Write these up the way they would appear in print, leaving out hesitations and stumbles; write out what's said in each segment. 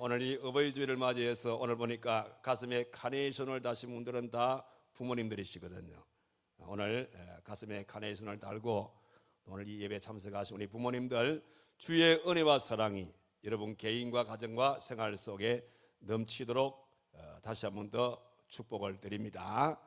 오늘 이 어버이 주일을 맞이해서 오늘 보니까 가슴에 카네이션을 다신 분들은 다 부모님들이시거든요. 오늘 가슴에 카네이션을 달고 오늘 이 예배 참석하신 우리 부모님들, 주의 은혜와 사랑이 여러분 개인과 가정과 생활 속에 넘치도록 다시 한 번 더 축복을 드립니다.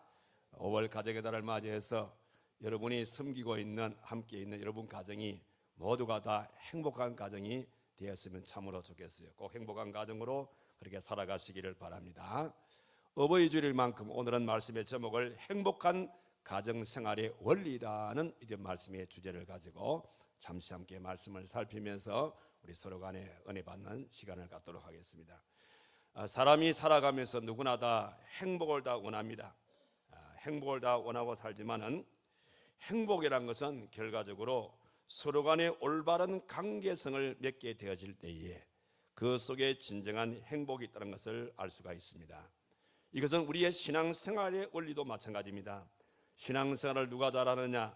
5월 가정의 달을 맞이해서 여러분이 섬기고 있는, 함께 있는 여러분 가정이 모두가 다 행복한 가정이 되었으면 참으로 좋겠어요. 꼭 행복한 가정으로 그렇게 살아가시기를 바랍니다. 어버이 주일만큼 오늘은 말씀의 제목을 행복한 가정생활의 원리라는 이런 말씀의 주제를 가지고 잠시 함께 말씀을 살피면서 우리 서로 간에 은혜 받는 시간을 갖도록 하겠습니다. 사람이 살아가면서 누구나 다 행복을 다 원합니다. 행복을 다 원하고 살지만은 행복이란 것은 결과적으로 서로 간의 올바른 관계성을 맺게 되어질 때에 그 속에 진정한 행복이 있다는 것을 알 수가 있습니다. 이것은 우리의 신앙생활의 원리도 마찬가지입니다. 신앙생활을 누가 잘하느냐?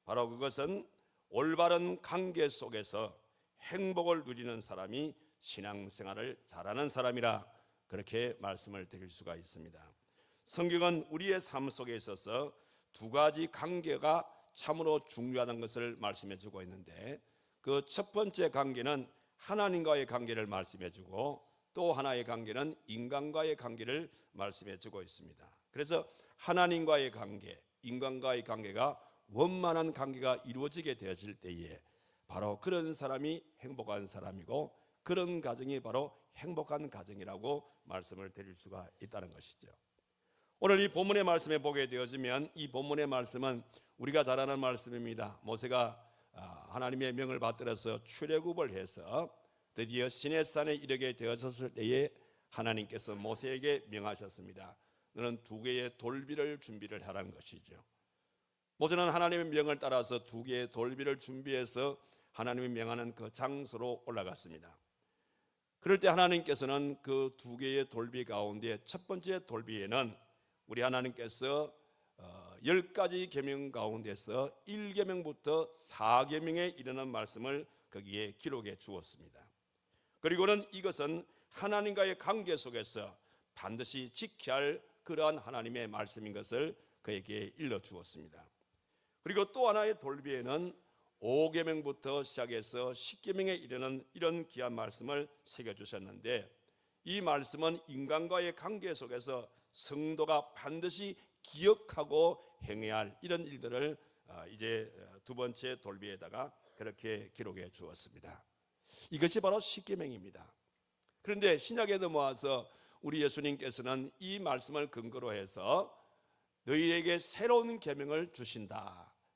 바로 그것은 올바른 관계 속에서 행복을 누리는 사람이 신앙생활을 잘하는 사람이라 그렇게 말씀을 드릴 수가 있습니다. 성경은 우리의 삶 속에 있어서 두 가지 관계가 참으로 중요하다는 것을 말씀해 주고 있는데, 그 첫 번째 관계는 하나님과의 관계를 말씀해 주고 또 하나의 관계는 인간과의 관계를 말씀해 주고 있습니다. 그래서 하나님과의 관계, 인간과의 관계가 원만한 관계가 이루어지게 되어질 때에 바로 그런 사람이 행복한 사람이고 그런 가정이 바로 행복한 가정이라고 말씀을 드릴 수가 있다는 것이죠. 오늘 이 본문의 말씀에 보게 되어지면 이 본문의 말씀은 우리가 잘 아는 말씀입니다. 모세가 하나님의 명을 받들어서 출애굽을 해서 드디어 시내산에 이르게 되어졌을 때에 하나님께서 모세에게 명하셨습니다. 너는 두 개의 돌비를 준비를 하라는 것이죠. 모세는 하나님의 명을 따라서 두 개의 돌비를 준비해서 하나님이 명하는 그 장소로 올라갔습니다. 그럴 때 하나님께서는 그 두 개의 돌비 가운데 첫 번째 돌비에는 우리 하나님께서 10가지 계명 가운데서 1계명부터 4계명에 이르는 말씀을 거기에 기록해 주었습니다. 그리고는 이것은 하나님과의 관계 속에서 반드시 지켜야 할 그러한 하나님의 말씀인 것을 그에게 일러 주었습니다. 그리고 또 하나의 돌비에는 5계명부터 시작해서 10계명에 이르는 이런 귀한 말씀을 새겨주셨는데, 이 말씀은 인간과의 관계 속에서 성도가 반드시 기억하고 행해야 할 이런 일들을 이제 두 번째 돌비에다가 그렇게 기록해 주었습니다. 이것이 바로 십계명입니다. 그런데 신약에 넘어와서 우리 예수님께서는 이 말씀을 근거로 해서 너희에게 새로운 계명을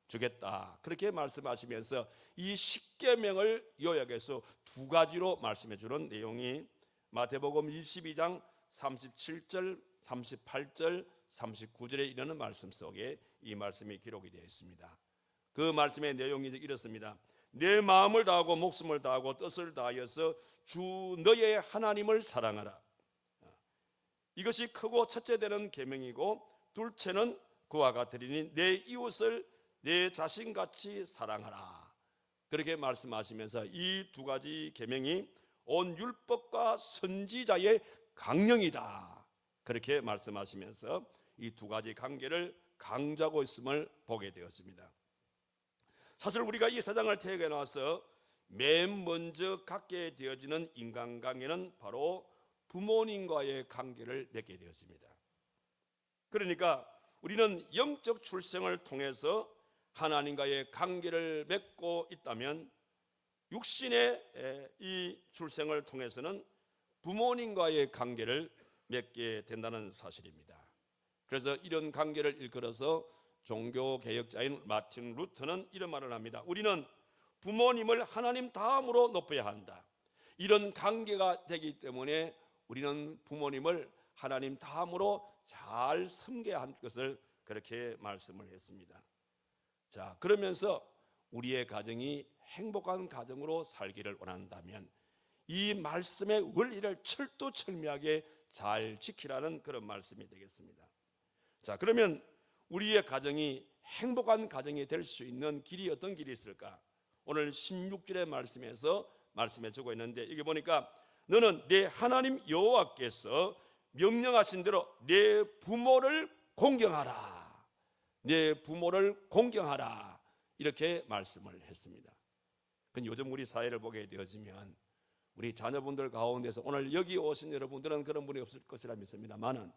주겠다 그렇게 말씀하시면서 이 십계명을 요약해서 두 가지로 말씀해 주는 내용이 마태복음 22장 37절 38절 39절에 이르는 말씀 속에 이 말씀이 기록이 되어 있습니다. 그 말씀의 내용이 이렇습니다. 내 마음을 다하고 목숨을 다하고 뜻을 다하여서 주 너의 하나님을 사랑하라. 이것이 크고 첫째 되는 계명이고, 둘째는 그와 같으리니 내 이웃을 내 자신같이 사랑하라. 그렇게 말씀하시면서 이 두 가지 계명이 온 율법과 선지자의 강령이다 그렇게 말씀하시면서 이 두 가지 관계를 강조하고 있음을 보게 되었습니다. 사실 우리가 이 세상을 태어나서 맨 먼저 갖게 되어지는 인간관계는 바로 부모님과의 관계를 맺게 되었습니다. 그러니까 우리는 영적 출생을 통해서 하나님과의 관계를 맺고 있다면, 육신의 이 출생을 통해서는 부모님과의 관계를 맺게 된다는 사실입니다. 그래서 이런 관계를 일컬어서 종교개혁자인 마틴 루터는 이런 말을 합니다. 우리는 부모님을 하나님 다음으로 높여야 한다. 이런 관계가 되기 때문에 우리는 부모님을 하나님 다음으로 잘 섬겨야 할 것을 그렇게 말씀을 했습니다. 자, 그러면서 우리의 가정이 행복한 가정으로 살기를 원한다면 이 말씀의 원리를 철두철미하게 잘 지키라는 그런 말씀이 되겠습니다. 자, 그러면 우리의 가정이 행복한 가정이 될 수 있는 길이 어떤 길이 있을까? 오늘 16절의 말씀에서 말씀해 주고 있는데, 이게 보니까 너는 내 하나님 여호와께서 명령하신 대로 내 부모를 공경하라. 내 부모를 공경하라. 이렇게 말씀을 했습니다. 근데 요즘 우리 사회를 보게 되어지면 우리 자녀분들 가운데서 오늘 여기 오신 여러분들은 그런 분이 없을 것이라 믿습니다만은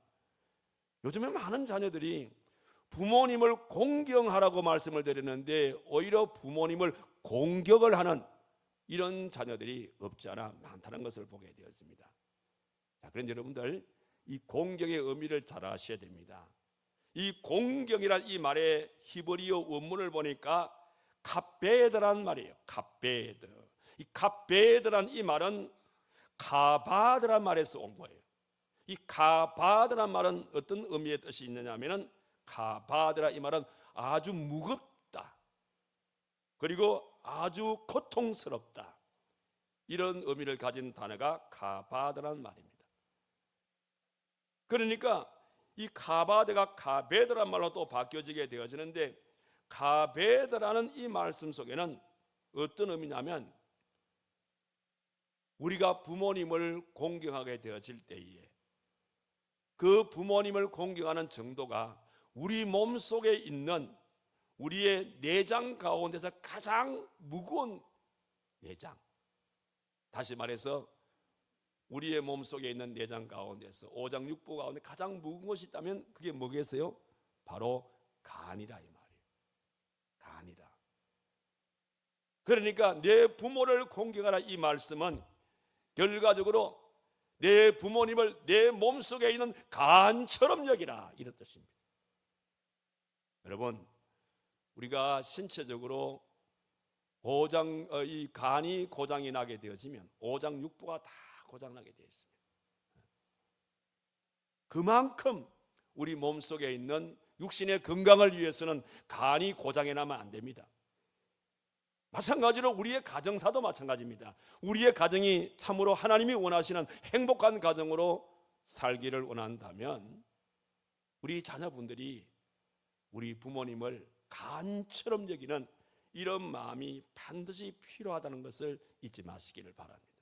요즘에 많은 자녀들이 부모님을 공경하라고 말씀을 드리는데 오히려 부모님을 공격을 하는 이런 자녀들이 없지 않아 많다는 것을 보게 되었습니다. 자, 그런데 여러분들 이 공경의 의미를 잘 아셔야 됩니다. 이 공경이란 이 말의 히브리어 원문을 보니까 카베드란 말이에요. 카베드. 이 카베드란 이 말은 카바드란 말에서 온 거예요. 이 카바드란 말은 어떤 의미의 뜻이 있느냐면은 카바드라 이 말은 아주 무겁다. 그리고 아주 고통스럽다. 이런 의미를 가진 단어가 카바드란 말입니다. 그러니까 이 카바드가 카베드란 말로 또 바뀌어지게 되어지는데 카베드라는 이 말씀 속에는 어떤 의미냐면 우리가 부모님을 공경하게 되어질 때에 그 부모님을 공경하는 정도가 우리 몸속에 있는 우리의 내장 가운데서 가장 무거운 내장, 다시 말해서 우리의 몸속에 있는 내장 가운데서 오장육부 가운데 가장 무거운 것이 있다면 그게 뭐겠어요? 바로 간이라 이 말이에요. 간이라. 그러니까 내 부모를 공경하라 이 말씀은 결과적으로 내 부모님을 내 몸속에 있는 간처럼 여기라 이런 뜻입니다. 여러분, 우리가 신체적으로 이 간이 고장이 나게 되어지면 오장육부가 다 고장나게 되어 있습니다. 그만큼 우리 몸속에 있는 육신의 건강을 위해서는 간이 고장이 나면 안 됩니다. 마찬가지로 우리의 가정사도 마찬가지입니다. 우리의 가정이 참으로 하나님이 원하시는 행복한 가정으로 살기를 원한다면 우리 자녀분들이 우리 부모님을 간처럼 여기는 이런 마음이 반드시 필요하다는 것을 잊지 마시기를 바랍니다.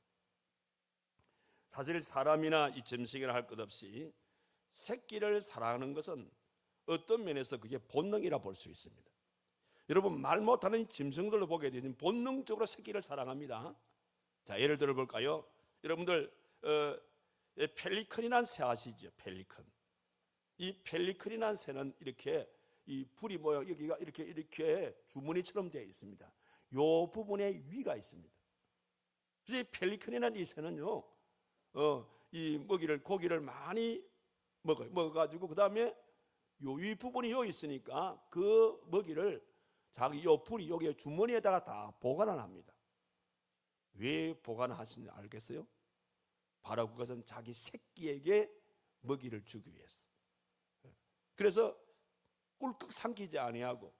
사실 사람이나 이 짐승이나 할 것 없이 새끼를 사랑하는 것은 어떤 면에서 그게 본능이라 볼 수 있습니다. 여러분, 말 못하는 짐승들로 보게 되면 본능적으로 새끼를 사랑합니다. 자, 예를 들어 볼까요? 여러분들 펠리컨이라는 새 아시죠? 펠리컨. 이 펠리컨이라는 새는 이렇게 이 불이 모여 여기가 이렇게 주머니처럼 되어 있습니다. 요 부분에 위가 있습니다. 그래서 이 펠리컨이라는 이 새는요, 이 고기를 많이 먹어가지고 그 다음에 요 위 부분이 여기 있으니까 그 먹이를 자기 요 불이 여기 주머니에다가 다 보관을 합니다. 왜 보관하시는지 알겠어요? 바로 그것은 자기 새끼에게 먹이를 주기 위해서. 그래서 꿀꺽 삼키지 아니하고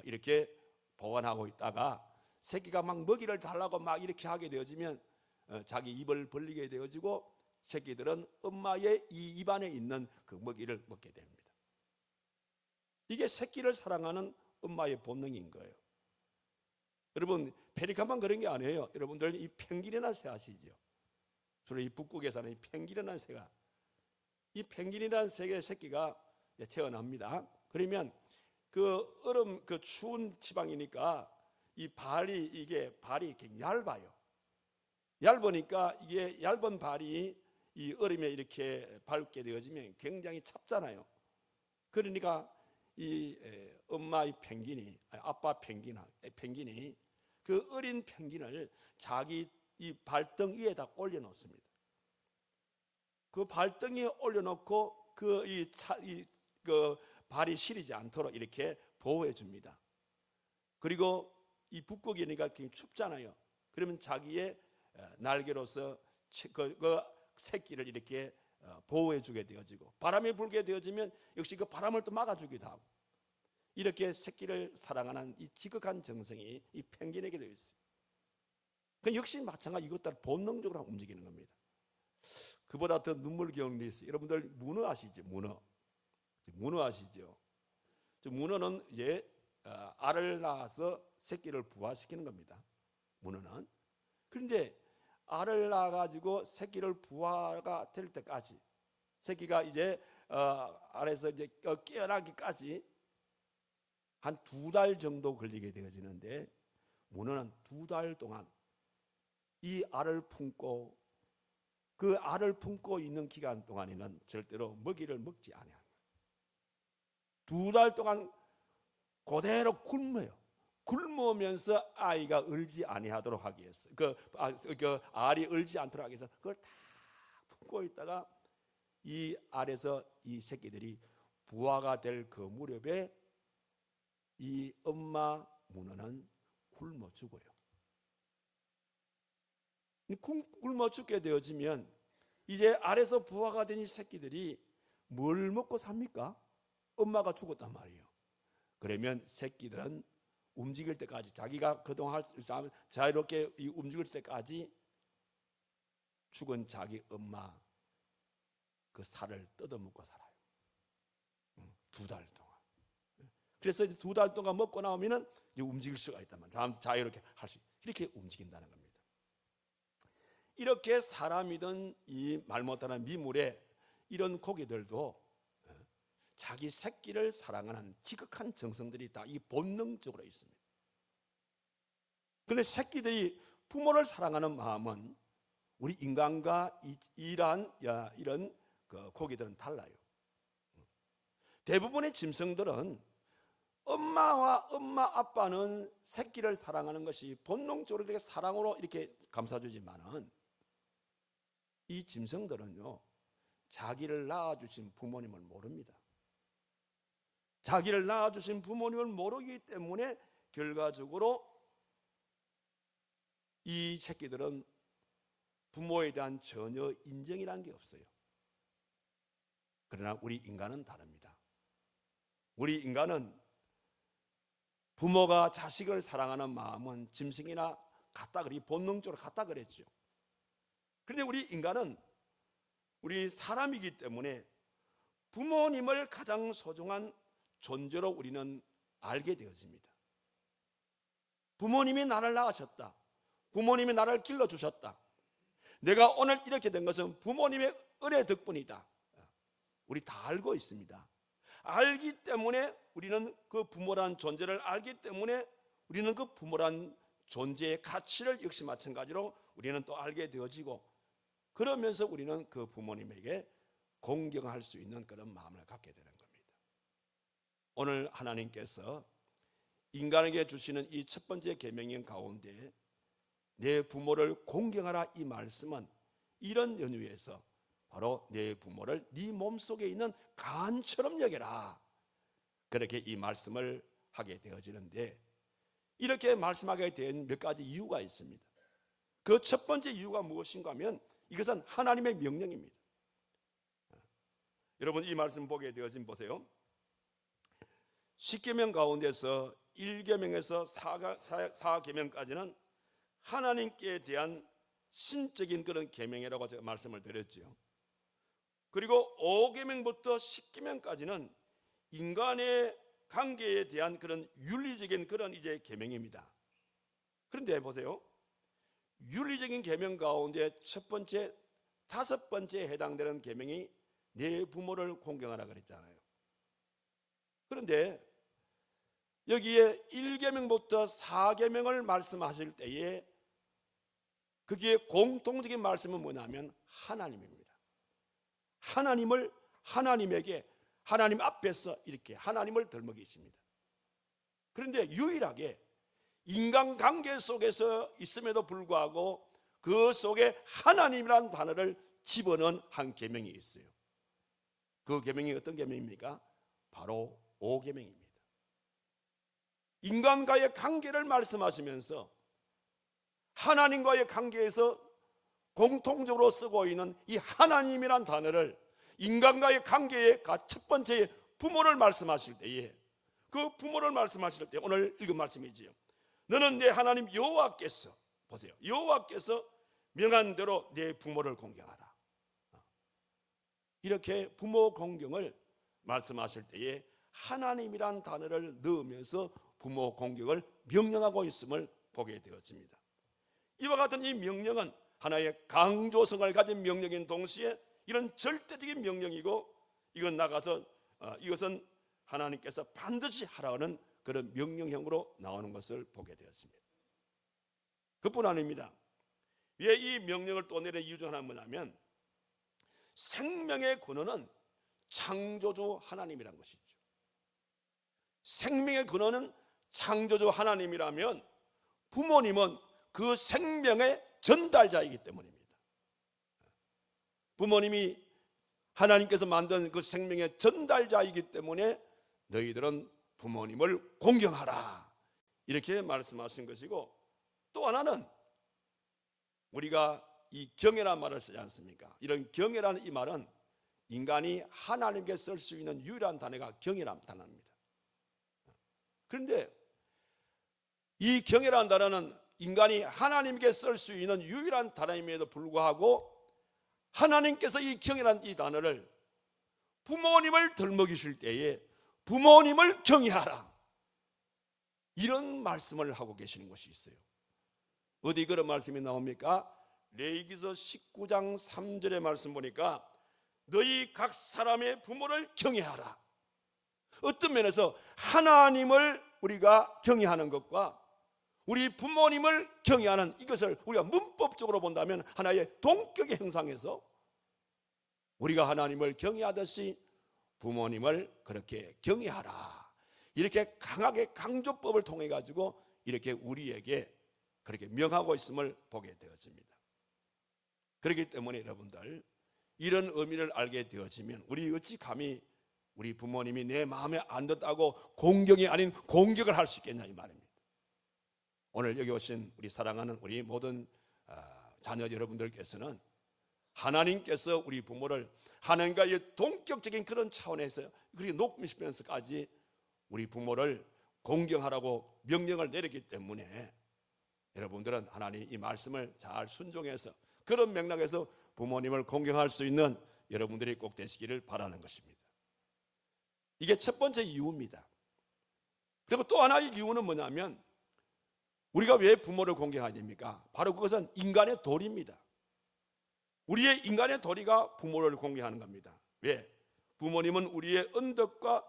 이렇게 보관하고 있다가 새끼가 막 먹이를 달라고 막 이렇게 하게 되어지면 자기 입을 벌리게 되어지고 새끼들은 엄마의 이 입안에 있는 그 먹이를 먹게 됩니다. 이게 새끼를 사랑하는 엄마의 본능인 거예요. 여러분, 페리칸만 그런 게 아니에요. 여러분들 이 펭귄이라는 새 아시죠? 주로 이 북극에 사는 이 펭귄이라는 새가, 이 펭귄이라는 새의 새끼가 태어납니다. 그러면 그 얼음, 그 추운 지방이니까 이게 발이 이렇게 얇아요. 얇으니까 이게 얇은 발이 이 얼음에 이렇게 밟게 되어지면 굉장히 찹잖아요. 그러니까 이 엄마의 아빠 펭귄이 그 어린 펭귄을 자기 이 발등 위에다 올려놓습니다. 그 발등에 올려놓고 그 발이 시리지 않도록 이렇게 보호해 줍니다. 그리고 이 북극이니까 굉장히 춥잖아요. 그러면 자기의 날개로서 그 새끼를 이렇게 보호해 주게 되어지고, 바람이 불게 되어지면 역시 그 바람을 또 막아주기도 하고, 이렇게 새끼를 사랑하는 이 지극한 정성이 이 펭귄에게 되어 있어요. 그 역시 마찬가지 이것 따라 본능적으로 움직이는 겁니다. 그보다 더 눈물겨운 게 있어요. 여러분들 문어 아시죠? 문어 아시죠? 문어는 이제 알을 낳아서 새끼를 부화시키는 겁니다. 문어는. 그런데 알을 낳아가지고 새끼를 부화가 될 때까지, 새끼가 이제 알에서 이제 깨어나기까지 한 2달 정도 걸리게 되어지는데, 문어는 2달 동안 이 알을 품고, 그 알을 품고 있는 기간 동안에는 절대로 먹이를 먹지 아니합니다. 2달 동안 그대로 굶어요. 굶으면서 아이가 얼지 아니하도록 하기 위해서, 그 알이 얼지 않도록 하기 위해서 그걸 다 품고 있다가 이 알에서 이 새끼들이 부화가 될 그 무렵에 이 엄마 문어는 굶어 죽어요. 굶어 죽게 되어지면 이제 알에서 부화가 된 이 새끼들이 뭘 먹고 삽니까? 엄마가 죽었단 말이에요. 그러면 새끼들은 움직일 때까지, 자기가 그동안 할 수 있으면 자유롭게 움직일 때까지 죽은 자기 엄마 그 살을 뜯어먹고 살아요. 2달 동안. 그래서 2달 동안 먹고 나오면은 이제 움직일 수가 있다면, 자유롭게 할 수, 이렇게 움직인다는 겁니다. 이렇게 사람이든 이 말 못하는 미물에 이런 고기들도 자기 새끼를 사랑하는 지극한 정성들이 다 이 본능적으로 있습니다. 그런데 새끼들이 부모를 사랑하는 마음은 우리 인간과 이런 그 고기들은 달라요. 대부분의 짐승들은 엄마 아빠는 새끼를 사랑하는 것이 본능적으로 이렇게 사랑으로 이렇게 감싸주지만은, 이 짐승들은요, 자기를 낳아주신 부모님을 모릅니다. 자기를 낳아주신 부모님을 모르기 때문에 결과적으로 이 새끼들은 부모에 대한 전혀 인정이라는 게 없어요. 그러나 우리 인간은 다릅니다. 우리 인간은 부모가 자식을 사랑하는 마음은 짐승이나 같다, 그리 본능적으로 같다 그랬죠. 그런데 우리 인간은, 우리 사람이기 때문에 부모님을 가장 소중한 존재로 우리는 알게 되어집니다. 부모님이 나를 낳으셨다, 부모님이 나를 길러주셨다, 내가 오늘 이렇게 된 것은 부모님의 은혜 덕분이다, 우리 다 알고 있습니다. 알기 때문에 우리는 그 부모란 존재를 알기 때문에 우리는 그 부모란 존재의 가치를 역시 마찬가지로 우리는 또 알게 되어지고, 그러면서 우리는 그 부모님에게 공경할 수 있는 그런 마음을 갖게 되는 겁니다. 오늘 하나님께서 인간에게 주시는 이 첫 번째 계명인 가운데 내 부모를 공경하라, 이 말씀은 이런 연유에서 바로 내 부모를 네 몸속에 있는 간처럼 여겨라, 그렇게 이 말씀을 하게 되어지는데, 이렇게 말씀하게 된 몇 가지 이유가 있습니다. 그 첫 번째 이유가 무엇인가 하면 이것은 하나님의 명령입니다. 여러분, 이 말씀 보게 되어진 보세요. 10계명 가운데서 1계명에서 4계명까지는 하나님께 대한 신적인 그런 계명이라고 제가 말씀을 드렸죠. 그리고 5계명부터 10계명까지는 인간의 관계에 대한 그런 윤리적인 그런 이제 계명입니다. 그런데 보세요, 윤리적인 계명 가운데 첫 번째, 5번째에 해당되는 계명이 내 부모를 공경하라 그랬잖아요. 그런데 여기에 1계명부터 4계명을 말씀하실 때에 거기에 공통적인 말씀은 뭐냐면 하나님입니다. 하나님에게, 하나님 앞에서 이렇게 하나님을 덜먹이십니다. 그런데 유일하게 인간관계 속에서 있음에도 불구하고 그 속에 하나님이라는 단어를 집어넣은 한 계명이 있어요. 그 계명이 어떤 계명입니까? 바로 5계명입니다. 인간과의 관계를 말씀하시면서 하나님과의 관계에서 공통적으로 쓰고 있는 이 하나님이란 단어를 인간과의 관계의 첫 번째 부모를 말씀하실 때에, 그 부모를 말씀하실 때 오늘 읽은 말씀이지요. 너는 내 하나님 여호와께서, 보세요, 여호와께서 명한 대로 내 부모를 공경하라. 이렇게 부모 공경을 말씀하실 때에 하나님이란 단어를 넣으면서 부모 공경을 명령하고 있음을 보게 되었습니다. 이와 같은 이 명령은 하나의 강조성을 가진 명령인 동시에 이런 절대적인 명령이고, 이건 나가서 이것은 하나님께서 반드시 하라는 그런 명령형으로 나오는 것을 보게 되었습니다. 그뿐 아닙니다. 왜 이 명령을 또 내린 이유 중 하나는 뭐냐면, 생명의 근원은 창조주 하나님이란 것이죠. 생명의 근원은 창조주 하나님이라면 부모님은 그 생명의 전달자이기 때문입니다. 부모님이 하나님께서 만든 그 생명의 전달자이기 때문에 너희들은 부모님을 공경하라, 이렇게 말씀하신 것이고, 또 하나는 우리가 이 경애라는 말을 쓰지 않습니까? 이런 경애라는 이 말은 인간이 하나님께 쓸 수 있는 유일한 단어가 경애라는 단어입니다. 그런데 이 경애라는 단어는 인간이 하나님께 쓸 수 있는 유일한 단어임에도 불구하고 하나님께서 이 경애라는 이 단어를 부모님을 덜먹이실 때에 부모님을 경외하라, 이런 말씀을 하고 계시는 것이 있어요. 어디 그런 말씀이 나옵니까? 레위기서 19장 3절의 말씀 보니까 너희 각 사람의 부모를 경외하라. 어떤 면에서 하나님을 우리가 경외하는 것과 우리 부모님을 경외하는 이것을 우리가 문법적으로 본다면 하나의 동격의 형상에서 우리가 하나님을 경외하듯이 부모님을 그렇게 경외하라, 이렇게 강하게 강조법을 통해 가지고 이렇게 우리에게 그렇게 명하고 있음을 보게 되었습니다. 그렇기 때문에 여러분들, 이런 의미를 알게 되어지면 우리 어찌 감히 우리 부모님이 내 마음에 안 든다고 공경이 아닌 공격을 할 수 있겠냐, 이 말입니다. 오늘 여기 오신 우리 사랑하는 우리 모든 자녀 여러분들께서는 하나님께서 우리 부모를 하나님과의 동격적인 그런 차원에서 그렇게 높이시면서까지 우리 부모를 공경하라고 명령을 내렸기 때문에 여러분들은 하나님 이 말씀을 잘 순종해서 그런 맥락에서 부모님을 공경할 수 있는 여러분들이 꼭 되시기를 바라는 것입니다. 이게 첫 번째 이유입니다. 그리고 또 하나의 이유는 뭐냐면, 우리가 왜 부모를 공경해야 됩니까? 바로 그것은 인간의 도리입니다. 우리의 인간의 도리가 부모를 공경하는 겁니다. 왜? 부모님은 우리의 언덕과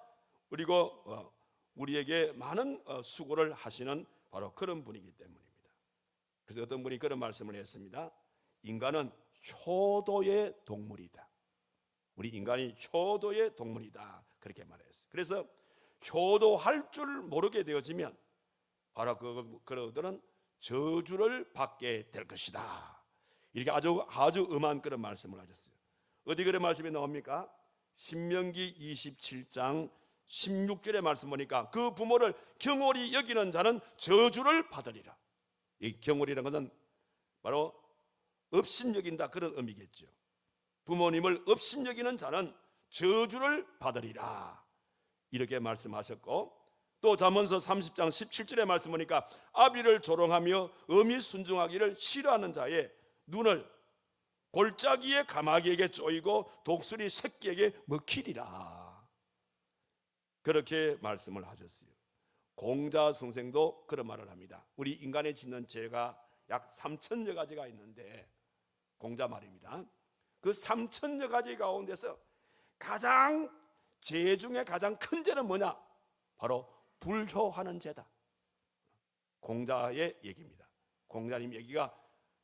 그리고 우리에게 많은 수고를 하시는 바로 그런 분이기 때문입니다. 그래서 어떤 분이 그런 말씀을 했습니다. 인간은 효도의 동물이다. 우리 인간이 효도의 동물이다, 그렇게 말했어요. 그래서 효도할 줄 모르게 되어지면 바로 그들은 저주를 받게 될 것이다, 이렇게 아주 엄한 그런 말씀을 하셨어요. 어디 그런 말씀이 나옵니까? 신명기 27장 16절의 말씀 보니까 그 부모를 경홀히 여기는 자는 저주를 받으리라. 이 경홀이라는 것은 바로 업신여긴다, 그런 의미겠죠. 부모님을 업신여기는 자는 저주를 받으리라, 이렇게 말씀하셨고, 또 잠언서 30장 17절의 말씀 보니까 아비를 조롱하며 엄히 순종하기를 싫어하는 자의 눈을 골짜기의 가마귀에게 쪼이고 독수리 새끼에게 먹히리라, 그렇게 말씀을 하셨어요. 공자성생도 그런 말을 합니다. 우리 인간이 짓는 죄가 약 3천여 가지가 있는데, 공자 말입니다. 그 3천여 가지 가운데서 죄 중에 가장 큰 죄는 뭐냐? 바로 불효하는 죄다. 공자의 얘기입니다. 공자님 얘기가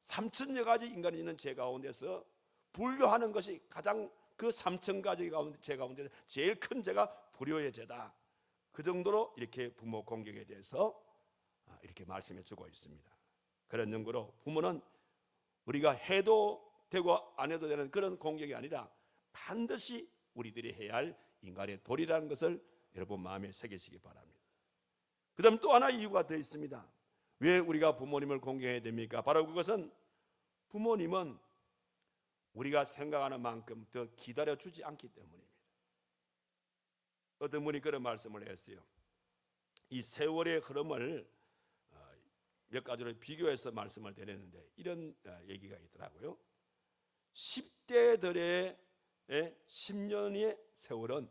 3천여 가지 인간이 있는 죄 가운데서 불효하는 것이 가장 그 3천 가지 죄 가운데서 제일 큰 죄가 불효의 죄다. 그 정도로 이렇게 부모 공경에 대해서 이렇게 말씀해 주고 있습니다. 그런 정도로 부모는 우리가 해도 되고 안 해도 되는 그런 공경이 아니라 반드시 우리들이 해야 할 인간의 도리라는 것을 여러분 마음에 새기시기 바랍니다. 그 다음 또 하나의 이유가 더 있습니다. 왜 우리가 부모님을 공경해야 됩니까? 바로 그것은 부모님은 우리가 생각하는 만큼 더 기다려주지 않기 때문입니다. 어떤 분이 그런 말씀을 했어요. 이 세월의 흐름을 몇 가지로 비교해서 말씀을 드렸는데 이런 얘기가 있더라고요. 10대들의 10년의 세월은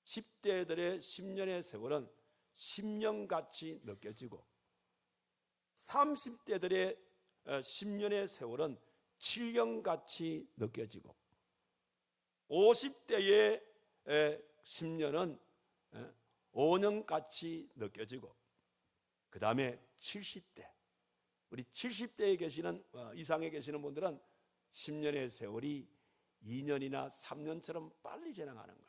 10대들의 10년의 세월은 10년같이 느껴지고 30대들의 10년의 세월은 7년같이 느껴지고 50대의 10년은 5년같이 느껴지고 그 다음에 70대 우리 70대에 계시는 이상에 계시는 분들은 10년의 세월이 2년이나 3년처럼 빨리 지나가는 걸.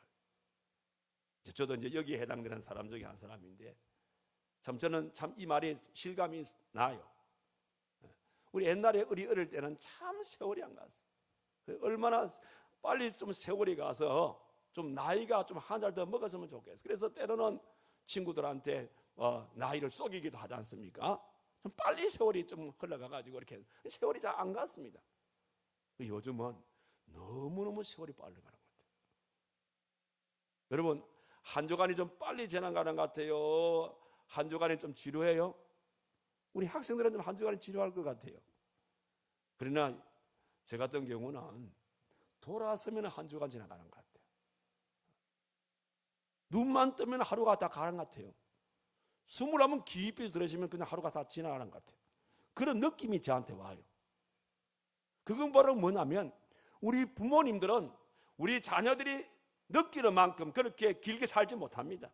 저도 이제 여기에 해당되는 사람 중에 한 사람인데 참 저는 참 이 말이 실감이 나요. 우리 옛날에 우리 어릴 때는 참 세월이 안 갔어. 얼마나 빨리 좀 세월이 가서 좀 나이가 좀 한 살 더 먹었으면 좋겠어. 그래서 때로는 친구들한테 나이를 속이기도 하지 않습니까? 좀 빨리 세월이 좀 흘러가가지고 이렇게 세월이 잘 안 갔습니다. 요즘은 너무너무 세월이 빨리 가는 것 같아요. 여러분 한 주간이 좀 빨리 지나가는 것 같아요? 한 주간이 좀 지루해요? 우리 학생들은 좀 한 주간이 지루할 것 같아요. 그러나 제 같은 경우는 돌아서면 한 주간 지나가는 것 같아요. 눈만 뜨면 하루가 다 가는 것 같아요. 숨을 한번 깊이 들으시면 그냥 하루가 다 지나가는 것 같아요. 그런 느낌이 저한테 와요. 그건 바로 뭐냐면 우리 부모님들은 우리 자녀들이 느끼는 만큼 그렇게 길게 살지 못합니다.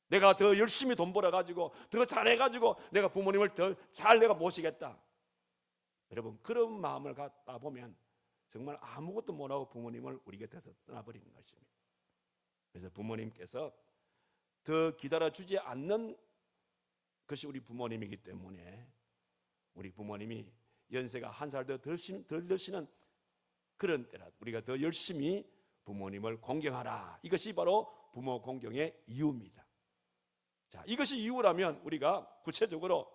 내가 더 열심히 돈 벌어가지고 더 잘해가지고 내가 부모님을 더 잘 내가 모시겠다. 여러분 그런 마음을 갖다 보면 정말 아무것도 못하고 부모님을 우리 곁에서 떠나버리는 것입니다. 그래서 부모님께서 더 기다려주지 않는 것이 우리 부모님이기 때문에 우리 부모님이 연세가 한 살 더 드시는 그런 때라 우리가 더 열심히 부모님을 공경하라. 이것이 바로 부모 공경의 이유입니다. 자, 이것이 이유라면 우리가 구체적으로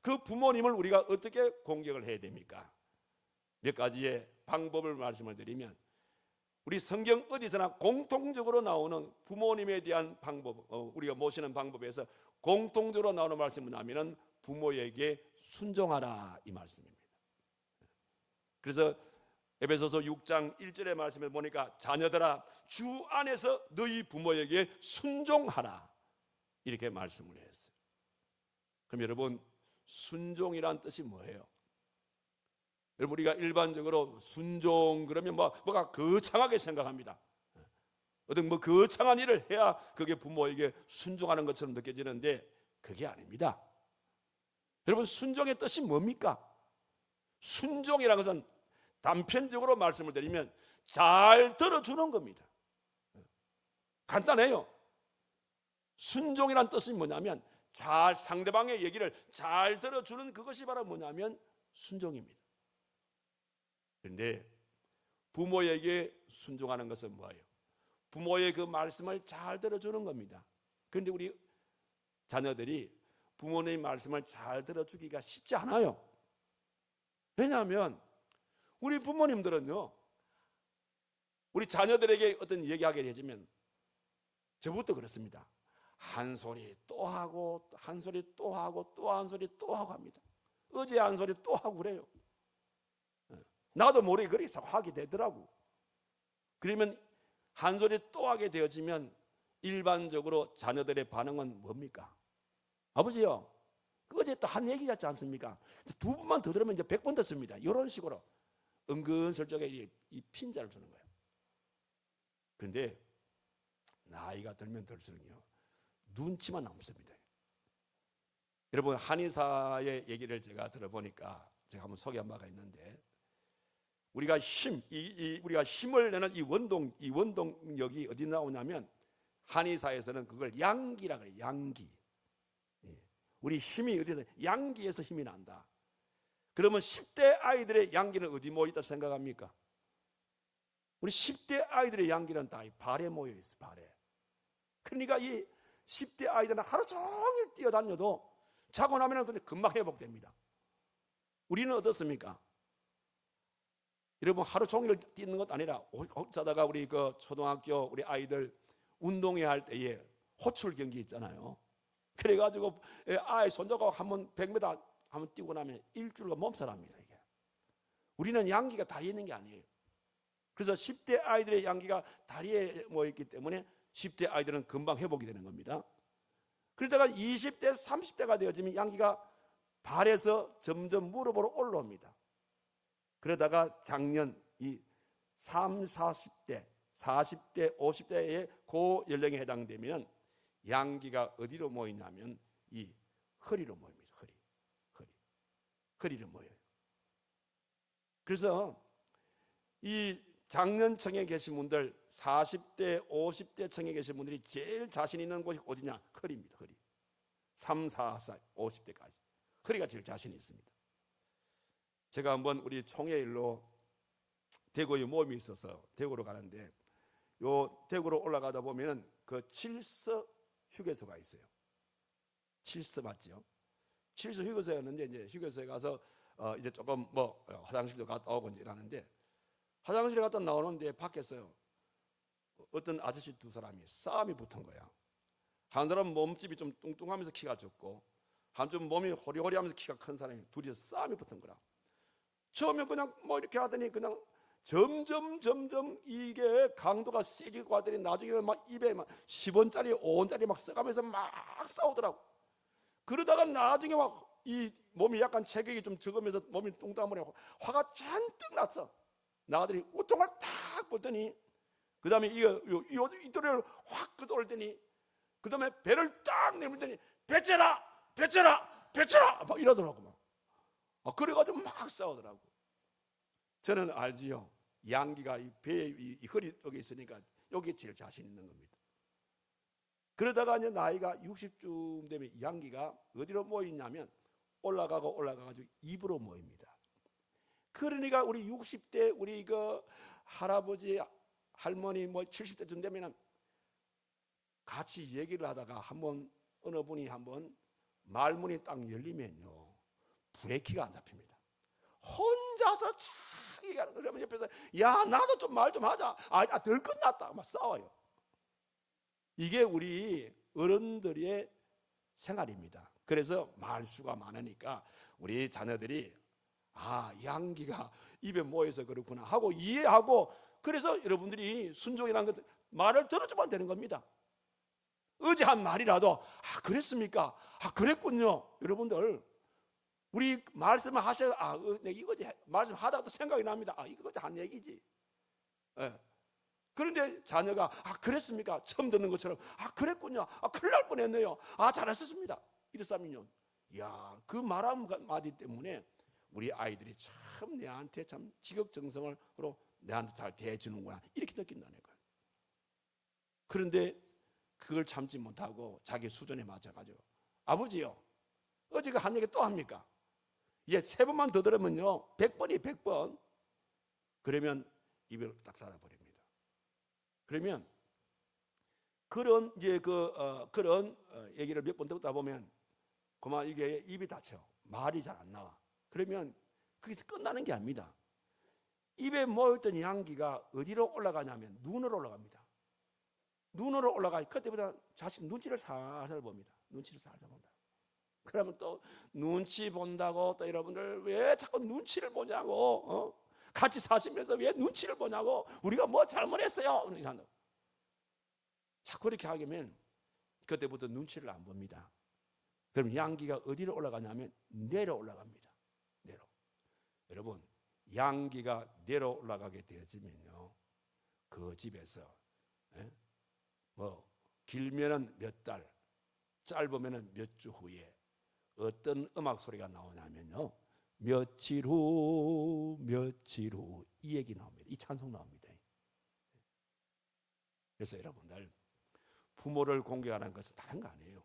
그 부모님을 우리가 어떻게 공경을 해야 됩니까? 몇 가지의 방법을 말씀을 드리면 우리 성경 어디서나 공통적으로 나오는 부모님에 대한 방법, 우리가 모시는 방법에서 공통적으로 나오는 말씀은 뭐냐면 부모에게 순종하라 이 말씀입니다. 그래서 에베소서 6장 1절의 말씀을 보니까 자녀들아 주 안에서 너희 부모에게 순종하라 이렇게 말씀을 했어요. 그럼 여러분 순종이란 뜻이 뭐예요? 여러분 우리가 일반적으로 순종 그러면 뭐가 거창하게 생각합니다. 어떤 거창한 일을 해야 그게 부모에게 순종하는 것처럼 느껴지는데 그게 아닙니다. 여러분 순종의 뜻이 뭡니까? 순종이라는 것은 단편적으로 말씀을 드리면 잘 들어주는 겁니다. 간단해요. 순종이란 뜻이 뭐냐면 잘 상대방의 얘기를 잘 들어주는 그것이 바로 뭐냐면 순종입니다. 그런데 부모에게 순종하는 것은 뭐예요? 부모의 그 말씀을 잘 들어주는 겁니다. 그런데 우리 자녀들이 부모님의 말씀을 잘 들어주기가 쉽지 않아요. 왜냐하면 우리 부모님들은요 우리 자녀들에게 어떤 얘기하게 되면 저부터 그렇습니다. 한 소리 또 하고 한 소리 또 하고 또 한 소리 또 하고 합니다. 어제 한 소리 또 하고 그래요. 나도 모르게 그렇게 하게 되더라고. 그러면 한 소리 또 하게 되어지면 일반적으로 자녀들의 반응은 뭡니까? 아버지요 어제 또 한 얘기 같지 않습니까? 두 번만 더 들으면 이제 100번 듣습니다. 이런 식으로 은근슬쩍에 이 핀자를 주는 거예요. 그런데 나이가 들면 들수록요 눈치만 남습니다. 여러분 한의사의 얘기를 제가 들어보니까 제가 한번 소개한 바가 있는데 우리가 우리가 힘을 내는 이 원동력이 어디 나오냐면 한의사에서는 그걸 양기라 그래요. 양기. 우리 힘이 어디서 양기에서 힘이 난다. 그러면 10대 아이들의 양기는 어디 모여 있다 생각합니까? 우리 10대 아이들의 양기는 다 발에 모여 있어. 발에. 그러니까 이 10대 아이들은 하루 종일 뛰어다녀도 자고 나면 금방 회복됩니다. 우리는 어떻습니까? 여러분 하루 종일 뛰는 것 아니라 자다가 우리 그 초등학교 우리 아이들 운동회 할 때에 호출 경기 있잖아요. 그래가지고 아이 손자가 한번 100m 한번 뛰고 나면 일주일간 몸살합니다. 이게 우리는 양기가 다리에 있는 게 아니에요. 그래서 10대 아이들의 양기가 다리에 모여 있기 때문에 10대 아이들은 금방 회복이 되는 겁니다. 그러다가 20대 30대가 되어지면 양기가 발에서 점점 무릎으로 올라옵니다. 그러다가 작년 이 30, 40대, 50대의 그 연령에 해당되면 양기가 어디로 모이냐면 이 허리로 모입니다. 허리로 모여요. 그래서 이 장년층에 계신 분들, 40대, 50대 층에 계신 분들이 제일 자신 있는 곳이 어디냐? 허리입니다. 허리. 3, 4, 50대까지 허리가 제일 자신이 있습니다. 제가 한번 우리 총회일로 대구에 모임이 있어서 대구로 가는데, 요 대구로 올라가다 보면 그 칠서 휴게소가 있어요. 칠서 맞죠? 칠서 휴게소였는데, 이제 휴게소에 가서 이제 조금 뭐 화장실도 갔다 오고 이제 이러는데, 화장실에 갔다 나오는데 밖에서 어떤 아저씨 두 사람이 싸움이 붙은 거야. 한 사람은 몸집이 좀 뚱뚱하면서 키가 적고, 한쪽 몸이 호리호리하면서 키가 큰 사람이 둘이서 싸움이 붙은 거라. 처음에 그냥 뭐 이렇게 하더니 그냥 점점 이게 강도가 세지고 하더니 나중에 막 입에 막 10원짜리 5원짜리 막 써가면서 막 싸우더라고. 그러다가 나중에 막 이 몸이 약간 체격이 좀 적으면서 몸이 뚱뚱하면 화가 잔뜩 났어. 나더니 우통을 탁 벗더니, 그 다음에 이 또래를 확 끄돌더니, 그 다음에 배를 딱 내밀더니 배째라 막 이러더라고. 막 그래가지고 막 싸우더라고. 저는 알지요. 양기가 이 배에 이 허리 쪽에 있으니까 여기 제일 자신 있는 겁니다. 그러다가 이제 나이가 60쯤 되면 양기가 어디로 모이냐면 올라가가지고 입으로 모입니다. 그러니까 우리 60대 우리 그 할아버지 할머니 뭐 70대쯤 되면은 같이 얘기를 하다가 한번 어느 분이 한번 말문이 딱 열리면요, 브레이크가 안 잡힙니다. 혼자서 자기가 그러면 옆에서 야 나도 좀 말 좀 하자. 덜 끝났다 막 싸워요. 이게 우리 어른들의 생활입니다. 그래서 말수가 많으니까 우리 자녀들이 양기가 입에 모여서 그렇구나 하고 이해하고, 그래서 여러분들이 순종이라는 것 말을 들어주면 되는 겁니다. 어제 한 말이라도 그랬습니까? 그랬군요. 여러분들 우리 말씀을 하셔야 이거 말씀하다가 생각이 납니다. 이거 한 얘기지. 네. 그런데 자녀가 그랬습니까? 처음 듣는 것처럼 그랬군요. 큰일 날 뻔했네요. 잘하셨습니다. 이랬으면 그 말 한마디 때문에 우리 아이들이 참 내한테 참 지극정성으로 내한테 잘 대해주는구나 이렇게 느낀다는 거예요. 그런데 그걸 참지 못하고 자기 수준에 맞춰가지고 아버지요 어제가 한 얘기 또 합니까? 3번만 더 들으면요 100번이 100번. 그러면 입을 딱 닫아버립니다. 그러면 그런 이제 그런 얘기를 몇 번 듣다 보면 그만 이게 입이 닫혀 말이 잘 안 나와. 그러면 거기서 끝나는 게 아닙니다. 입에 모였던 양기가 어디로 올라가냐면 눈으로 올라갑니다. 눈으로 올라가. 그때보다 자식 눈치를 살살 봅니다. 눈치를 살살 본다. 그러면 또 눈치 본다고 또 여러분들 왜 자꾸 눈치를 보냐고, 같이 사시면서 왜 눈치를 보냐고, 우리가 뭐 잘못했어요 자꾸 이렇게 하면 그때부터 눈치를 안 봅니다. 그럼 양기가 어디로 올라가냐면 내려 올라갑니다. 내려. 여러분 양기가 내려 올라가게 되어지면요 그 집에서 뭐 길면은 몇 달, 짧으면은 몇 주 후에 어떤 음악 소리가 나오냐면요 며칠 후 이 얘기 나옵니다. 이 찬송 나옵니다. 그래서 여러분들 부모를 공경하는 것은 다른 거 아니에요.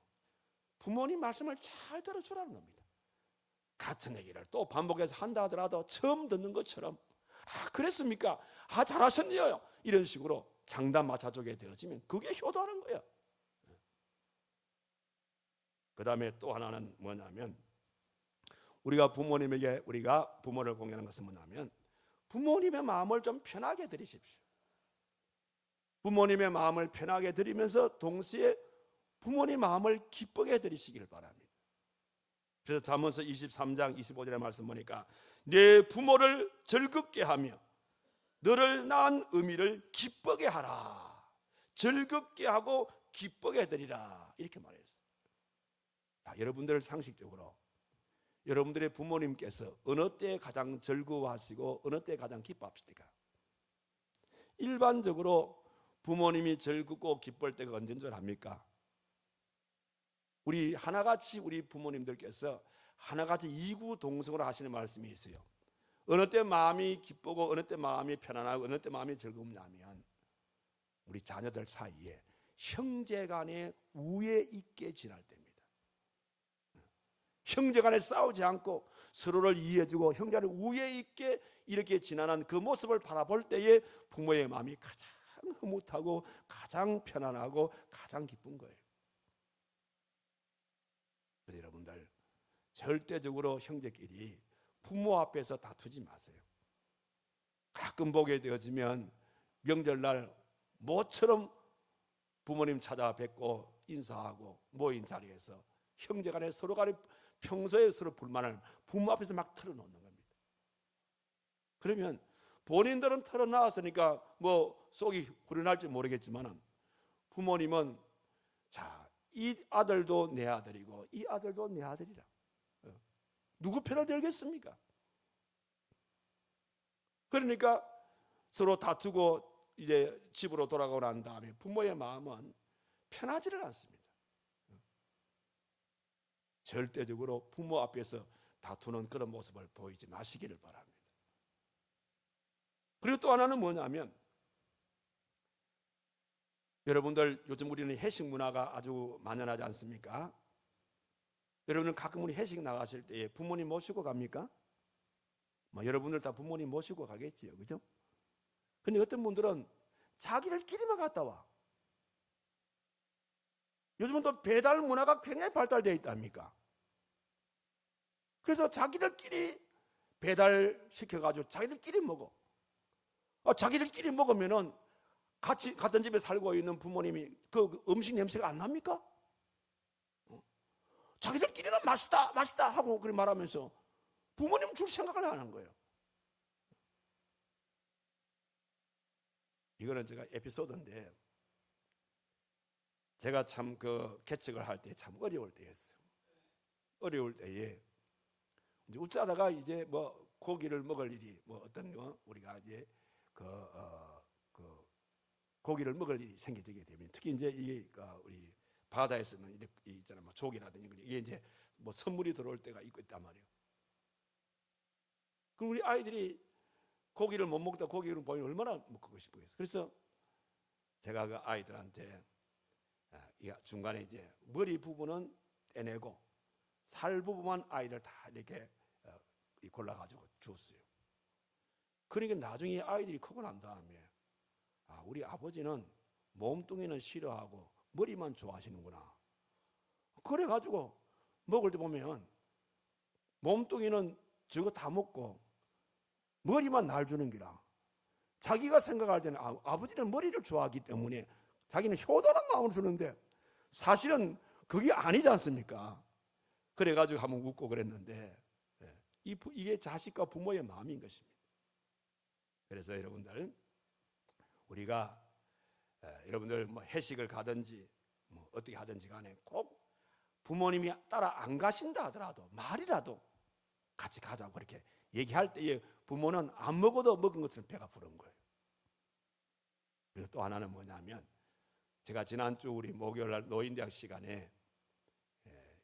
부모님 말씀을 잘 들어주라는 겁니다. 같은 얘기를 또 반복해서 한다 하더라도 처음 듣는 것처럼 그랬습니까? 잘하셨네요. 이런 식으로 장단 맞춰주게 되어지면 그게 효도하는 거예요. 그 다음에 또 하나는 뭐냐면 우리가 부모님에게 우리가 부모를 공경하는 것은 뭐냐면 부모님의 마음을 좀 편하게 드리십시오. 부모님의 마음을 편하게 드리면서 동시에 부모님 마음을 기쁘게 드리시길 바랍니다. 그래서 잠언서 23장 25절의 말씀 보니까 내 부모를 즐겁게 하며 너를 낳은 어미를 기쁘게 하라. 즐겁게 하고 기쁘게 드리라. 이렇게 말했어요. 여러분들 상식적으로 여러분들의 부모님께서 어느 때 가장 즐거워하시고 어느 때 가장 기뻐하십니까? 일반적으로 부모님이 즐겁고 기쁠 때가 언제인 줄 압니까? 우리 하나같이 우리 부모님들께서 하나같이 이구동성으로 하시는 말씀이 있어요. 어느 때 마음이 기쁘고 어느 때 마음이 편안하고 어느 때 마음이 즐겁냐면 우리 자녀들 사이에 형제간에 우애 있게 지낼 때입니다. 형제간에 싸우지 않고 서로를 이해해주고 형제간에 우애 있게 이렇게 지나는 그 모습을 바라볼 때에 부모의 마음이 가장 흐뭇하고 가장 편안하고 가장 기쁜 거예요. 그래서 여러분들 절대적으로 형제끼리 부모 앞에서 다투지 마세요. 가끔 보게 되어지면 명절날 모처럼 부모님 찾아뵙고 인사하고 모인 자리에서 형제간에 서로간에 평소에 서로 불만을 부모 앞에서 막 털어놓는 겁니다. 그러면 본인들은 털어놨으니까 뭐 속이 후련할지 모르겠지만 부모님은 자, 이 아들도 내 아들이고 이 아들도 내 아들이라 누구 편을 들겠습니까? 그러니까 서로 다투고 이제 집으로 돌아가고 난 다음에 부모의 마음은 편하지를 않습니다. 절대적으로 부모 앞에서 다투는 그런 모습을 보이지 마시기를 바랍니다. 그리고 또 하나는 뭐냐면 여러분들 요즘 우리는 회식 문화가 아주 만연하지 않습니까? 여러분은 가끔 우리 회식 나가실 때에 부모님 모시고 갑니까? 여러분들 다 부모님 모시고 가겠지요, 그죠? 근데 어떤 분들은 자기들끼리만 갔다 와. 요즘은 또 배달 문화가 굉장히 발달되어 있답니까? 그래서 자기들끼리 배달 시켜가지고 자기들끼리 먹어. 자기들끼리 먹으면은 같이 같은 집에 살고 있는 부모님이 그 음식 냄새가 안 납니까? 자기들끼리는 맛있다, 맛있다 하고 그렇게 말하면서 부모님 줄 생각을 안 하는 거예요. 이거는 제가 에피소드인데 제가 참 그 개척을 할 때 참 어려울 때였어요. 어려울 때에 이제 웃자다가 이제 뭐 고기를 먹을 일이 뭐 어떤 우리가 이제 그 고기를 먹을 일이 생기게 되면 특히 이제 이게 우리 바다에서는 이렇게 있잖아, 뭐 조기라든지 이게 이제 뭐 선물이 들어올 때가 있단 말이에요. 그럼 우리 아이들이 고기를 못 먹다 고기를 보면 얼마나 먹고 싶겠어요. 그래서 제가 그 아이들한테 중간에 이제 머리 부분은 떼내고 살 부분만 아이들 다 이렇게 골라가지고 줬어요. 그러니까 나중에 아이들이 크고 난 다음에 우리 아버지는 몸뚱이는 싫어하고 머리만 좋아하시는구나. 그래가지고 먹을 때 보면 몸뚱이는 저거 다 먹고 머리만 날 주는 기라. 자기가 생각할 때는 아버지는 머리를 좋아하기 때문에 자기는 효도는 마음을 주는데 사실은 그게 아니지 않습니까? 그래가지고 한번 웃고 그랬는데 이게 자식과 부모의 마음인 것입니다. 그래서 여러분들 우리가 여러분들 뭐 회식을 가든지 뭐 어떻게 하든지 간에 꼭 부모님이 따라 안 가신다 하더라도 말이라도 같이 가자고 그렇게 얘기할 때에 부모는 안 먹어도 먹은 것처럼 배가 부른 거예요. 그리고 또 하나는 뭐냐면 제가 지난주 우리 목요일날 노인대학 시간에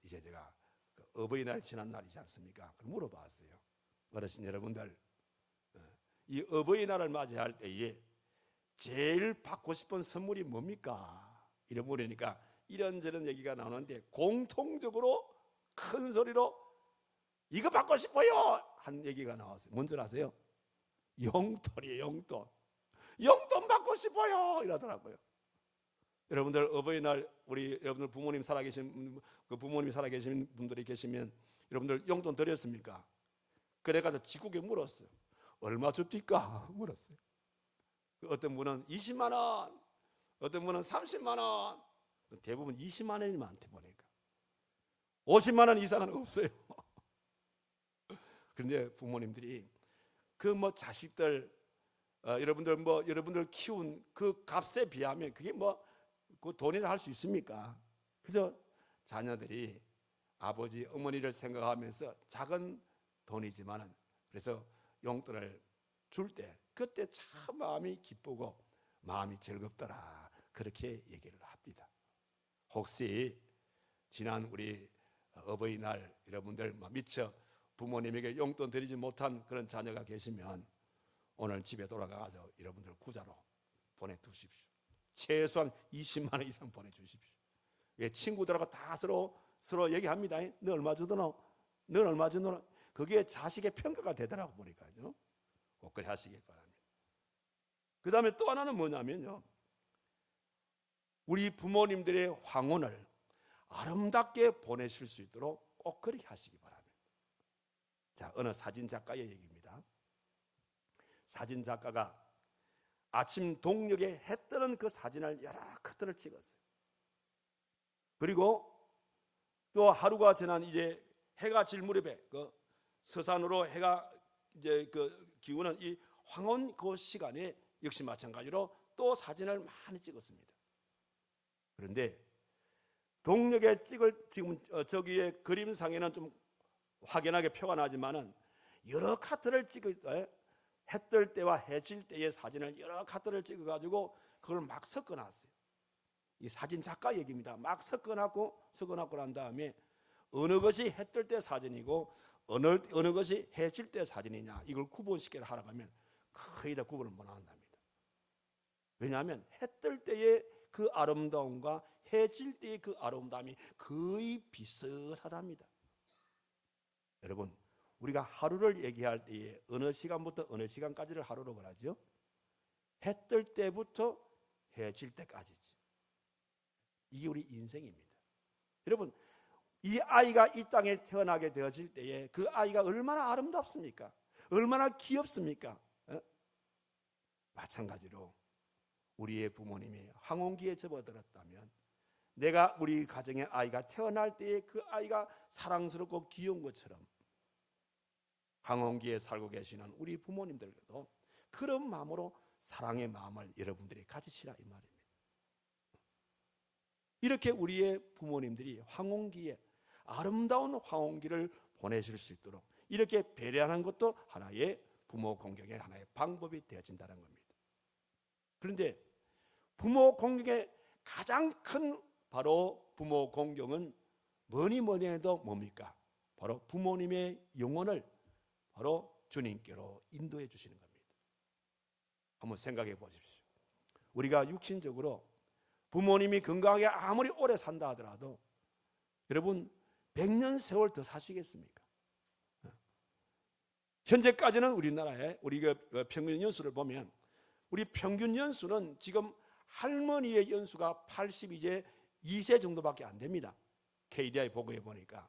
이제 제가 어버이날 지난 날이지 않습니까? 그걸 물어봤어요. 어르신 여러분들 이 어버이날을 맞이할 때에 제일 받고 싶은 선물이 뭡니까? 이래 물으니까 이런저런 얘기가 나오는데 공통적으로 큰 소리로 이거 받고 싶어요 한 얘기가 나왔어요. 뭔 줄 아세요? 용돈이에요. 용돈. 용돈 받고 싶어요 이러더라고요. 여러분들 어버이날 우리 여러분들 부모님 살아계신 그 부모님이 살아계신 분들이 계시면 여러분들 용돈 드렸습니까? 그래가지고 직국에 물었어요. 얼마 줍니까? 물었어요. 어떤 분은 20만 원, 어떤 분은 30만 원, 대부분 20만 원이 많대 보니까 50만 원 이상은 없어요. 그런데 부모님들이 그 뭐 자식들 여러분들 키운 그 값에 비하면 그게 뭐 그 돈이라 할 수 있습니까? 그래서 자녀들이 아버지, 어머니를 생각하면서 작은 돈이지만은 그래서 용돈을 줄 때 그때 참 마음이 기쁘고 마음이 즐겁더라, 그렇게 얘기를 합니다. 혹시 지난 우리 어버이날 여러분들 미처 부모님에게 용돈 드리지 못한 그런 자녀가 계시면 오늘 집에 돌아가서 여러분들 구자로 보내두십시오. 최소한 20만 원 이상 보내주십시오. 예, 친구들하고 다 서로 얘기합니다. 너 얼마 주더노? 너 얼마 주더노? 그게 자식의 평가가 되더라고 보니까요. 꼭 그래 하시길 바랍니다. 그 다음에 또 하나는 뭐냐면요, 우리 부모님들의 황혼을 아름답게 보내실 수 있도록 꼭 그렇게 하시기 바랍니다. 자, 어느 사진 작가의 얘기입니다. 사진 작가가 아침 동력에 해 뜨는 그 사진을 여러 커트를 찍었어요. 그리고 또 하루가 지난 이제 해가 질 무렵에 그 서산으로 해가 이제 그 기우는 이 황혼 그 시간에 역시 마찬가지로 또 사진을 많이 찍었습니다. 그런데 동력에 찍을 지금 저기에 그림상에는 좀 확연하게 표가 나지만은 여러 카트를 찍었어요. 해 뜰 때와 해 질 때의 사진을 여러 카트를 찍어가지고 그걸 막 섞어놨어요. 이 사진 작가 얘기입니다. 막 섞어놨고 난 다음에 어느 것이 해 뜰 때 사진이고 어느 것이 해 질 때 사진이냐, 이걸 구분시켜 하라고 하면 거의 다 구분을 못 한답니다. 왜냐하면 해 뜰 때의 그 아름다움과 해 질 때의 그 아름다움이 거의 비슷하답니다. 여러분, 우리가 하루를 얘기할 때에 어느 시간부터 어느 시간까지를 하루로 말하죠? 해 뜰 때부터 해 질 때까지지. 이게 우리 인생입니다. 여러분, 이 아이가 이 땅에 태어나게 되어질 때에 그 아이가 얼마나 아름답습니까? 얼마나 귀엽습니까? 마찬가지로 우리의 부모님이 황혼기에 접어들었다면 내가 우리 가정의 아이가 태어날 때에 그 아이가 사랑스럽고 귀여운 것처럼 황혼기에 살고 계시는 우리 부모님들도 그런 마음으로 사랑의 마음을 여러분들이 가지시라 이 말입니다. 이렇게 우리의 부모님들이 황혼기에 아름다운 황혼기를 보내실 수 있도록 이렇게 배려하는 것도 하나의 부모 공경의 하나의 방법이 되어진다는 겁니다. 그런데 부모 공경의 가장 큰 바로 부모 공경은 뭐니 해도 뭡니까? 바로 부모님의 영혼을 바로 주님께로 인도해 주시는 겁니다. 한번 생각해 보십시오. 우리가 육신적으로 부모님이 건강하게 아무리 오래 산다 하더라도 여러분 100년 세월 더 사시겠습니까? 현재까지는 우리나라의 우리가 평균 연수를 보면 우리 평균 연수는 지금 할머니의 연수가 82세 2세 정도밖에 안 됩니다. KDI 보고해 보니까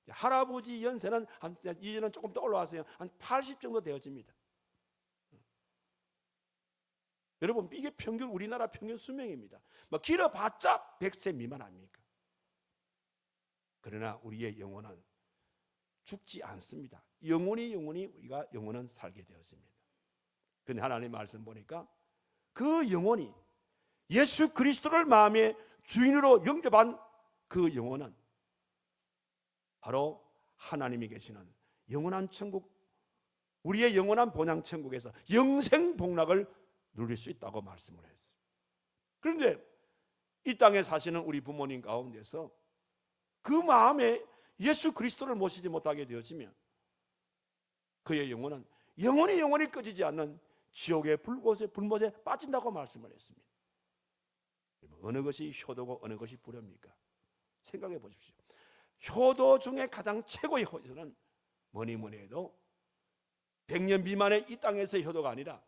할아버지 연세는 이제는 조금 더 올라왔어요. 한 80 정도 되어집니다. 여러분, 이게 평균 우리나라 평균 수명입니다. 뭐 길어봤자 100세 미만 아닙니까? 그러나 우리의 영혼은 죽지 않습니다. 영원히 우리가 영혼은 살게 되었습니다. 그런데 하나님 말씀 보니까 그 영혼이 예수 그리스도를 마음의 주인으로 영접한 그 영혼은 바로 하나님이 계시는 영원한 천국, 우리의 영원한 본향 천국에서 영생 복락을 누릴 수 있다고 말씀을 했어요. 그런데 이 땅에 사시는 우리 부모님 가운데서 그 마음에 예수 그리스도를 모시지 못하게 되어지면 그의 영혼은 영원히 꺼지지 않는 지옥의 불못에 빠진다고 말씀을 했습니다. 어느 것이 효도고 어느 것이 불효입니까? 생각해 보십시오. 효도 중에 가장 최고의 효도는 뭐니 해도 100년 미만의 이 땅에서의 효도가 아니라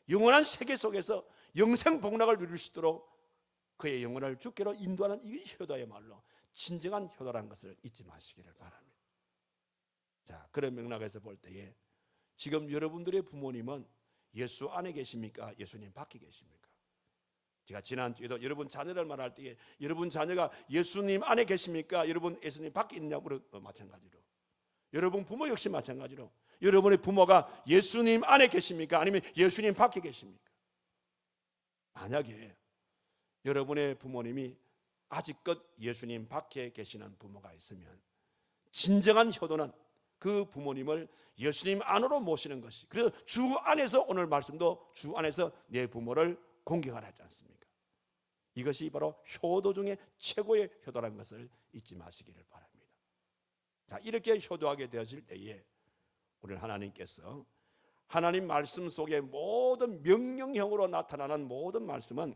영원한 세계 속에서 영생 복락을 누릴 수 있도록 그의 영혼을 주께로 인도하는 이 효도야말로 진정한 효도라는 것을 잊지 마시기를 바랍니다. 자, 그런 맥락에서 볼 때에 지금 여러분들의 부모님은 예수 안에 계십니까? 예수님 밖에 계십니까? 제가 지난주에도 여러분 자녀를 말할 때에 여러분 자녀가 예수님 안에 계십니까? 여러분 예수님 밖에 있냐고 마찬가지로 여러분 부모 역시 마찬가지로 여러분의 부모가 예수님 안에 계십니까? 아니면 예수님 밖에 계십니까? 만약에 여러분의 부모님이 아직껏 예수님 밖에 계시는 부모가 있으면 진정한 효도는 그 부모님을 예수님 안으로 모시는 것이, 그래서 주 안에서, 오늘 말씀도 주 안에서 내 부모를 공경하라 하지 않습니까? 이것이 바로 효도 중에 최고의 효도라는 것을 잊지 마시기를 바랍니다. 자, 이렇게 효도하게 되어질 때에 우리 하나님께서 하나님 말씀 속에 모든 명령형으로 나타나는 모든 말씀은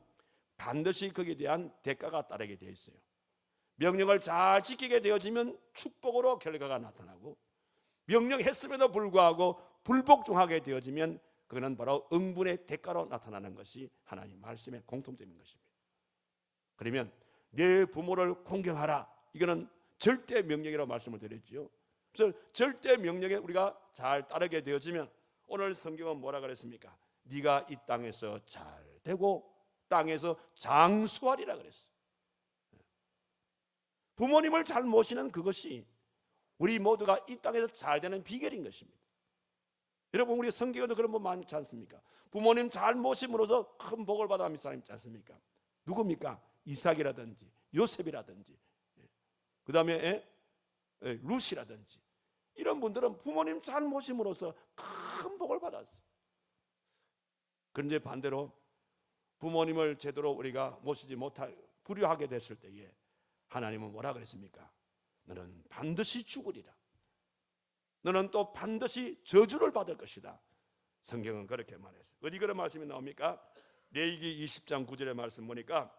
반드시 거기에 대한 대가가 따르게 되어 있어요. 명령을 잘 지키게 되어지면 축복으로 결과가 나타나고, 명령했음에도 불구하고 불복종하게 되어지면 그거는 바로 응분의 대가로 나타나는 것이 하나님 말씀의 공통점인 것입니다. 그러면 내 부모를 공경하라, 이거는 절대 명령이라고 말씀을 드렸죠. 그래서 절대 명령에 우리가 잘 따르게 되어지면, 오늘 성경은 뭐라 그랬습니까? 네가 이 땅에서 잘 되고 땅에서 장수하리라 그랬어요. 부모님을 잘 모시는 그것이 우리 모두가 이 땅에서 잘 되는 비결인 것입니다. 여러분, 우리 성경에도 그런 분 많지 않습니까? 부모님 잘 모심으로써 큰 복을 받아가는 사람 있지 않습니까? 누굽니까? 이삭이라든지 요셉이라든지, 그 다음에 룻이라든지, 이런 분들은 부모님 잘 모심으로써 큰 복을 받았어요. 그런데 반대로 부모님을 제대로 우리가 모시지 못할, 불효하게 됐을 때에 하나님은 뭐라 그랬습니까? 너는 반드시 죽으리라. 너는 또 반드시 저주를 받을 것이다. 성경은 그렇게 말했어요. 어디 그런 말씀이 나옵니까? 레위기 20장 9절의 말씀 보니까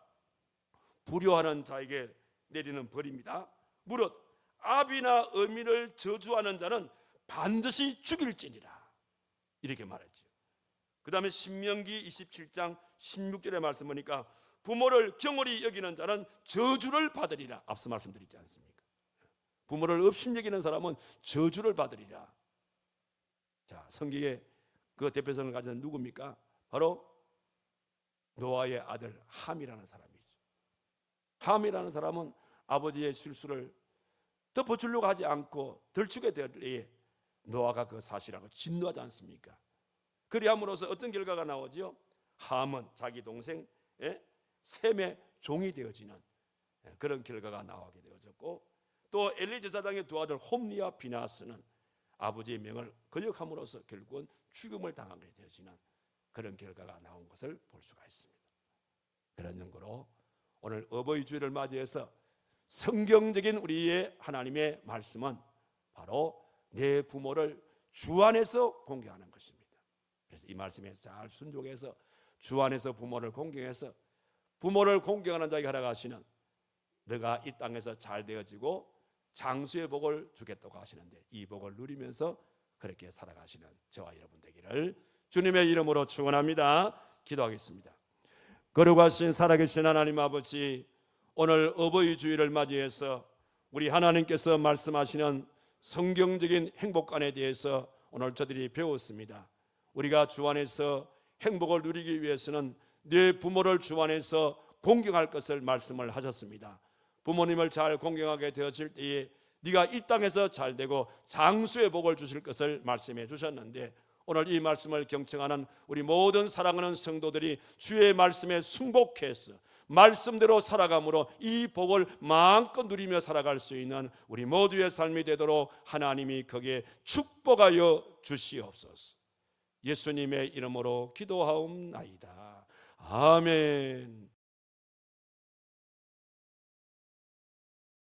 불효하는 자에게 내리는 벌입니다. 무릇 아비나 어미를 저주하는 자는 반드시 죽일지니라, 이렇게 말했죠. 그 다음에 신명기 27장 16절의 말씀 보니까 부모를 경홀히 여기는 자는 저주를 받으리라. 앞서 말씀드리지 않습니까? 부모를 업신여기는 사람은 저주를 받으리라. 자, 성경의 그 대표성을 가진 누굽니까? 바로 노아의 아들 함이라는 사람이죠. 함이라는 사람은 아버지의 실수를 덮어주려고 하지 않고 들추게 될 때에 노아가 그 사실하고 진노하지 않습니까? 그리함으로써 어떤 결과가 나오죠? 함은 자기 동생 셈의 종이 되어지는 그런 결과가 나오게 되어졌고, 또 엘리 제사장의 두 아들 홈리와 비나스는 아버지의 명을 거역함으로써 결국은 죽음을 당하게 되어지는 그런 결과가 나온 것을 볼 수가 있습니다. 그런 연고로 오늘 어버이 주일을 맞이해서 성경적인 우리의 하나님의 말씀은 바로 내 부모를 주 안에서 공경하는 것입니다. 그래서 이 말씀에 잘 순종해서 주 안에서 부모를 공경해서 부모를 공경하는 자에게 허락하시는, 너가 이 땅에서 잘 되어지고 장수의 복을 주겠다고 하시는데, 이 복을 누리면서 그렇게 살아가시는 저와 여러분 되기를 주님의 이름으로 축원합니다. 기도하겠습니다. 거룩하신 살아계신 하나님 아버지, 오늘 어버이 주일을 맞이해서 우리 하나님께서 말씀하시는 성경적인 행복관에 대해서 오늘 저들이 배웠습니다. 우리가 주 안에서 행복을 누리기 위해서는 내 부모를 주 안에서 공경할 것을 말씀을 하셨습니다. 부모님을 잘 공경하게 되어질 때에 네가 이 땅에서 잘 되고 장수의 복을 주실 것을 말씀해 주셨는데, 오늘 이 말씀을 경청하는 우리 모든 사랑하는 성도들이 주의 말씀에 순복해서 말씀대로 살아감으로 이 복을 마음껏 누리며 살아갈 수 있는 우리 모두의 삶이 되도록 하나님이 거기에 축복하여 주시옵소서. 예수님의 이름으로 기도하옵나이다. 아멘.